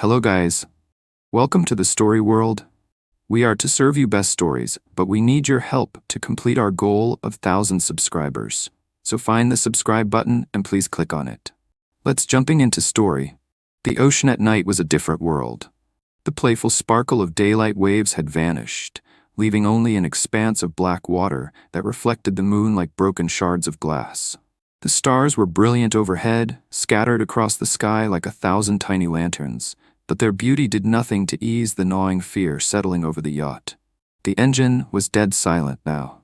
Hello guys. Welcome to the story world. We are to serve you best stories, but we need your help to complete our goal of 1,000 subscribers. So find the subscribe button and please click on it. Let's jumping into story. The ocean at night was a different world. The playful sparkle of daylight waves had vanished, leaving only an expanse of black water that reflected the moon like broken shards of glass. The stars were brilliant overhead, scattered across the sky like 1,000 tiny lanterns, but their beauty did nothing to ease the gnawing fear settling over the yacht. The engine was dead silent now.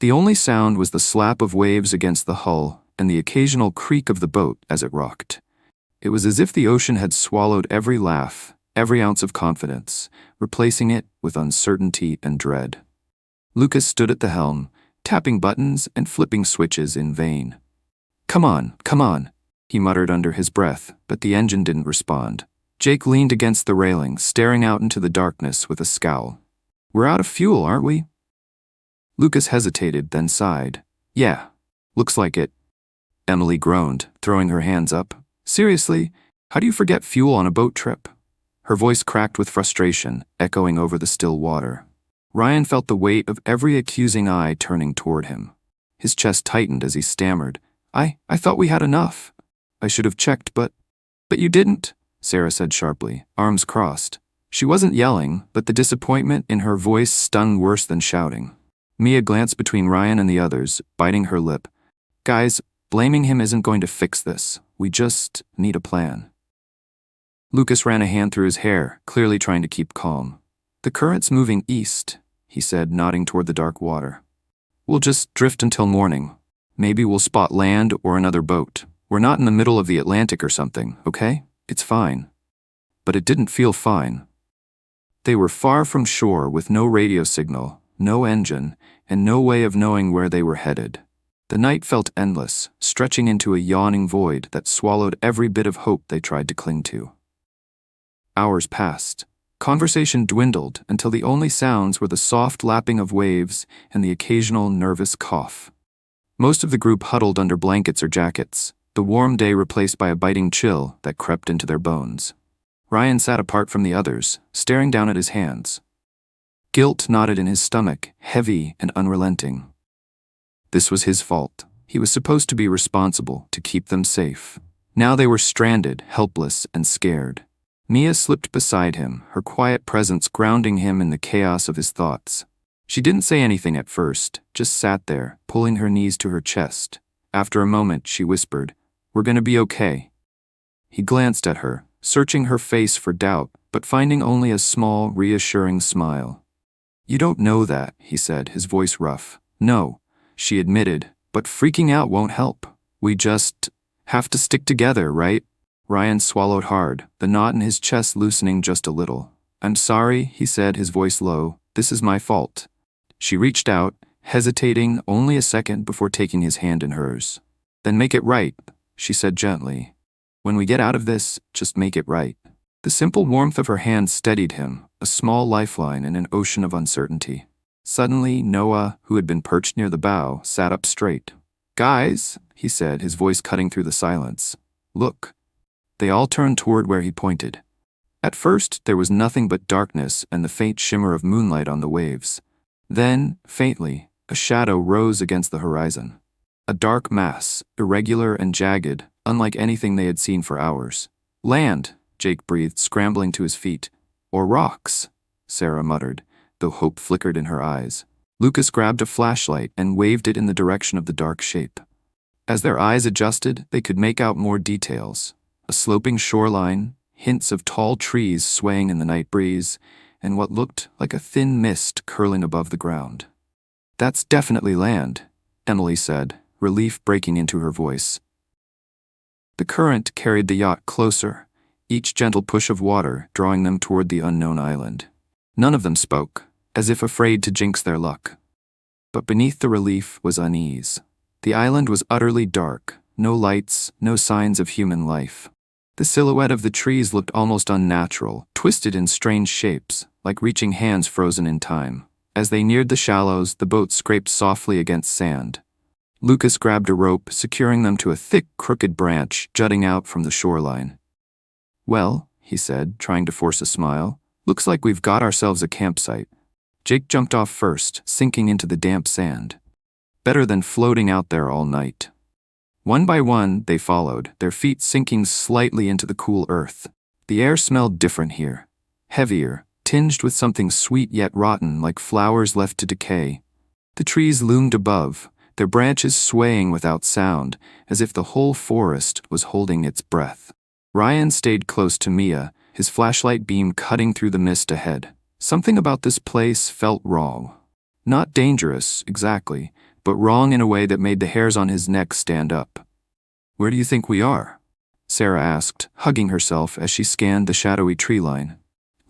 The only sound was the slap of waves against the hull and the occasional creak of the boat as it rocked. It was as if the ocean had swallowed every laugh, every ounce of confidence, replacing it with uncertainty and dread. Lucas stood at the helm, tapping buttons and flipping switches in vain. Come on, he muttered under his breath, but the engine didn't respond. Jake leaned against the railing, staring out into the darkness with a scowl. We're out of fuel, aren't we? Lucas hesitated, then sighed. Yeah, looks like it. Emily groaned, throwing her hands up. Seriously, how do you forget fuel on a boat trip? Her voice cracked with frustration, echoing over the still water. Ryan felt the weight of every accusing eye turning toward him. His chest tightened as he stammered. I thought we had enough. I should have checked, but you didn't, Sarah said sharply, arms crossed. She wasn't yelling, but the disappointment in her voice stung worse than shouting. Mia glanced between Ryan and the others, biting her lip. Guys, blaming him isn't going to fix this. We just need a plan. Lucas ran a hand through his hair, clearly trying to keep calm. The current's moving east, he said, nodding toward the dark water. We'll just drift until morning. Maybe we'll spot land or another boat. We're not in the middle of the Atlantic or something, okay? It's fine. But it didn't feel fine. They were far from shore with no radio signal, no engine, and no way of knowing where they were headed. The night felt endless, stretching into a yawning void that swallowed every bit of hope they tried to cling to. Hours passed. Conversation dwindled until the only sounds were the soft lapping of waves and the occasional nervous cough. Most of the group huddled under blankets or jackets, the warm day replaced by a biting chill that crept into their bones. Ryan sat apart from the others, staring down at his hands. Guilt knotted in his stomach, heavy and unrelenting. This was his fault. He was supposed to be responsible to keep them safe. Now they were stranded, helpless, and scared. Mia slipped beside him, her quiet presence grounding him in the chaos of his thoughts. She didn't say anything at first, just sat there, pulling her knees to her chest. After a moment, she whispered, "We're gonna be okay." He glanced at her, searching her face for doubt, but finding only a small, reassuring smile. "You don't know that," he said, his voice rough. "No," she admitted, "but freaking out won't help. We just have to stick together, right?" Ryan swallowed hard, the knot in his chest loosening just a little. "I'm sorry," he said, his voice low. "This is my fault." She reached out, hesitating only a second before taking his hand in hers. "Then make it right," she said gently. "When we get out of this, just make it right." The simple warmth of her hand steadied him, a small lifeline in an ocean of uncertainty. Suddenly, Noah, who had been perched near the bow, sat up straight. "Guys," he said, his voice cutting through the silence. "Look." They all turned toward where he pointed. At first, there was nothing but darkness and the faint shimmer of moonlight on the waves. Then, faintly, a shadow rose against the horizon. A dark mass, irregular and jagged, unlike anything they had seen for hours. "Land," Jake breathed, scrambling to his feet. "Or rocks," Sarah muttered, though hope flickered in her eyes. Lucas grabbed a flashlight and waved it in the direction of the dark shape. As their eyes adjusted, they could make out more details. A sloping shoreline, hints of tall trees swaying in the night breeze, and what looked like a thin mist curling above the ground. "That's definitely land," Emily said, relief breaking into her voice. The current carried the yacht closer, each gentle push of water drawing them toward the unknown island. None of them spoke, as if afraid to jinx their luck. But beneath the relief was unease. The island was utterly dark, no lights, no signs of human life. The silhouette of the trees looked almost unnatural, twisted in strange shapes, like reaching hands frozen in time. As they neared the shallows, the boat scraped softly against sand. Lucas grabbed a rope, securing them to a thick, crooked branch jutting out from the shoreline. "Well," he said, trying to force a smile. "Looks like we've got ourselves a campsite." Jake jumped off first, sinking into the damp sand. Better than floating out there all night. One by one, they followed, their feet sinking slightly into the cool earth. The air smelled different here. Heavier, tinged with something sweet yet rotten, like flowers left to decay. The trees loomed above, their branches swaying without sound, as if the whole forest was holding its breath. Ryan stayed close to Mia, his flashlight beam cutting through the mist ahead. Something about this place felt wrong. Not dangerous, exactly, but wrong in a way that made the hairs on his neck stand up. "Where do you think we are?" Sarah asked, hugging herself as she scanned the shadowy tree line.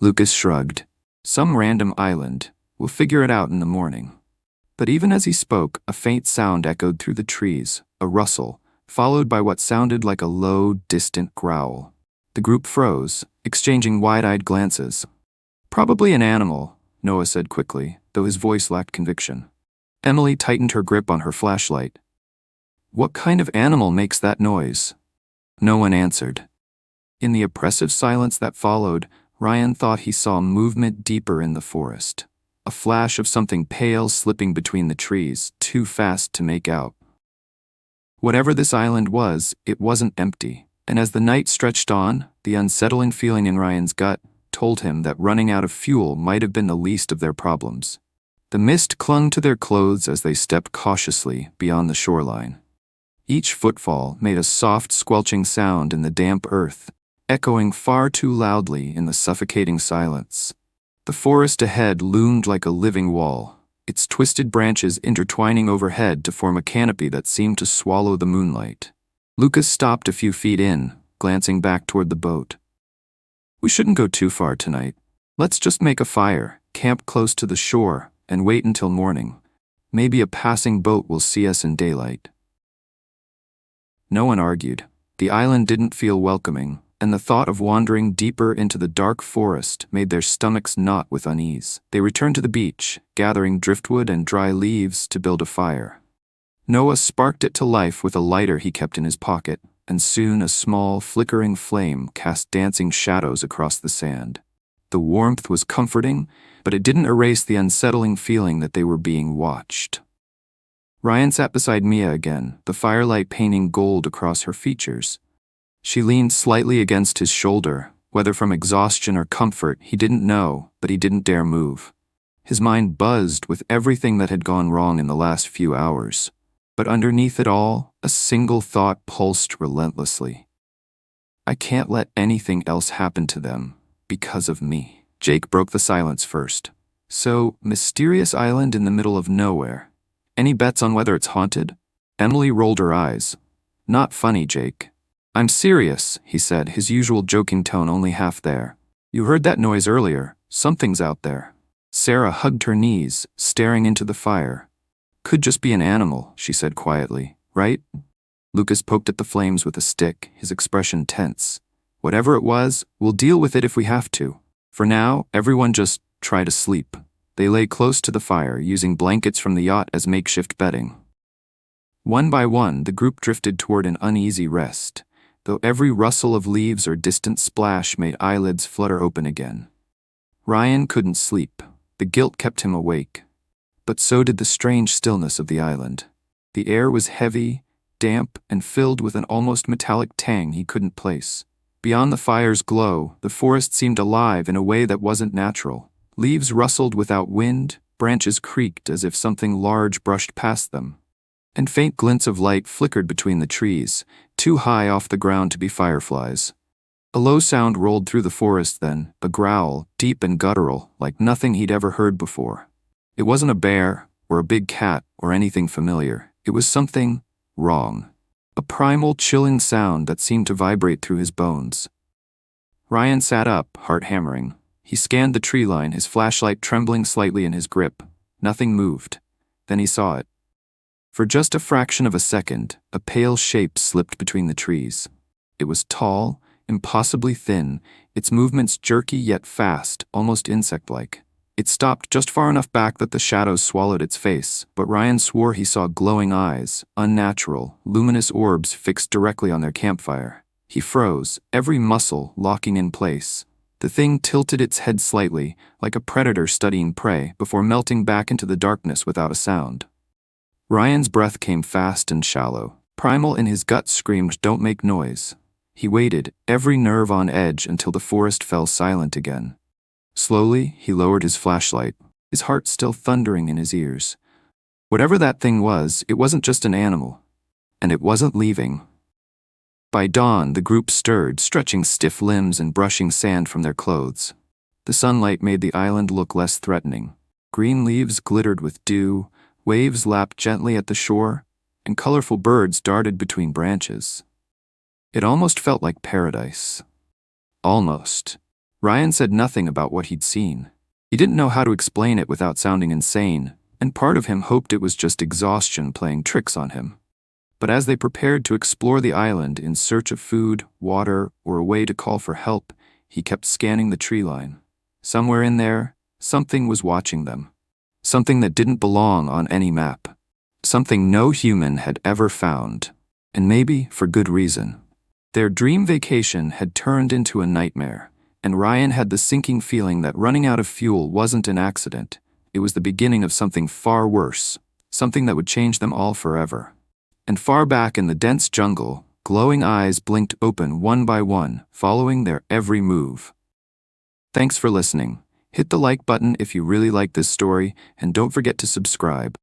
Lucas shrugged. "Some random island. We'll figure it out in the morning." But even as he spoke, a faint sound echoed through the trees, a rustle, followed by what sounded like a low, distant growl. The group froze, exchanging wide-eyed glances. "Probably an animal," Noah said quickly, though his voice lacked conviction. Emily tightened her grip on her flashlight. "What kind of animal makes that noise?" No one answered. In the oppressive silence that followed, Ryan thought he saw movement deeper in the forest. A flash of something pale slipping between the trees, too fast to make out. Whatever this island was, it wasn't empty, and as the night stretched on, the unsettling feeling in Ryan's gut told him that running out of fuel might have been the least of their problems. The mist clung to their clothes as they stepped cautiously beyond the shoreline. Each footfall made a soft, squelching sound in the damp earth, echoing far too loudly in the suffocating silence. The forest ahead loomed like a living wall, its twisted branches intertwining overhead to form a canopy that seemed to swallow the moonlight. Lucas stopped a few feet in, glancing back toward the boat. "We shouldn't go too far tonight. Let's just make a fire, camp close to the shore, and wait until morning. Maybe a passing boat will see us in daylight." No one argued. The island didn't feel welcoming, and the thought of wandering deeper into the dark forest made their stomachs knot with unease. They returned to the beach, gathering driftwood and dry leaves to build a fire. Noah sparked it to life with a lighter he kept in his pocket, and soon a small, flickering flame cast dancing shadows across the sand. The warmth was comforting, but it didn't erase the unsettling feeling that they were being watched. Ryan sat beside Mia again, the firelight painting gold across her features. She leaned slightly against his shoulder, whether from exhaustion or comfort, he didn't know, but he didn't dare move. His mind buzzed with everything that had gone wrong in the last few hours. But underneath it all, a single thought pulsed relentlessly. "I can't let anything else happen to them because of me." Jake broke the silence first. "So, mysterious island in the middle of nowhere. Any bets on whether it's haunted?" Emily rolled her eyes. "Not funny, Jake." "I'm serious," he said, his usual joking tone only half there. "You heard that noise earlier. Something's out there." Sarah hugged her knees, staring into the fire. "Could just be an animal," she said quietly, "right?" Lucas poked at the flames with a stick, his expression tense. "Whatever it was, we'll deal with it if we have to. For now, everyone just try to sleep." They lay close to the fire, using blankets from the yacht as makeshift bedding. One by one, the group drifted toward an uneasy rest, though every rustle of leaves or distant splash made eyelids flutter open again. Ryan couldn't sleep. The guilt kept him awake. But so did the strange stillness of the island. The air was heavy, damp, and filled with an almost metallic tang he couldn't place. Beyond the fire's glow, the forest seemed alive in a way that wasn't natural. Leaves rustled without wind, branches creaked as if something large brushed past them. And faint glints of light flickered between the trees, too high off the ground to be fireflies. A low sound rolled through the forest then, a growl, deep and guttural, like nothing he'd ever heard before. It wasn't a bear, or a big cat, or anything familiar. It was something wrong. A primal, chilling sound that seemed to vibrate through his bones. Ryan sat up, heart hammering. He scanned the tree line, his flashlight trembling slightly in his grip. Nothing moved. Then he saw it. For just a fraction of a second, a pale shape slipped between the trees. It was tall, impossibly thin, its movements jerky yet fast, almost insect-like. It stopped just far enough back that the shadows swallowed its face, but Ryan swore he saw glowing eyes, unnatural, luminous orbs fixed directly on their campfire. He froze, every muscle locking in place. The thing tilted its head slightly, like a predator studying prey, before melting back into the darkness without a sound. Ryan's breath came fast and shallow. Primal in his gut screamed, "Don't make noise." He waited, every nerve on edge, until the forest fell silent again. Slowly, he lowered his flashlight, his heart still thundering in his ears. Whatever that thing was, it wasn't just an animal. And it wasn't leaving. By dawn, the group stirred, stretching stiff limbs and brushing sand from their clothes. The sunlight made the island look less threatening. Green leaves glittered with dew, waves lapped gently at the shore, and colorful birds darted between branches. It almost felt like paradise. Almost. Ryan said nothing about what he'd seen. He didn't know how to explain it without sounding insane, and part of him hoped it was just exhaustion playing tricks on him. But as they prepared to explore the island in search of food, water, or a way to call for help, he kept scanning the tree line. Somewhere in there, something was watching them. Something that didn't belong on any map. Something no human had ever found. And maybe for good reason. Their dream vacation had turned into a nightmare, and Ryan had the sinking feeling that running out of fuel wasn't an accident. It was the beginning of something far worse, something that would change them all forever. And far back in the dense jungle, glowing eyes blinked open one by one, following their every move. Thanks for listening. Hit the like button if you really like this story, and don't forget to subscribe.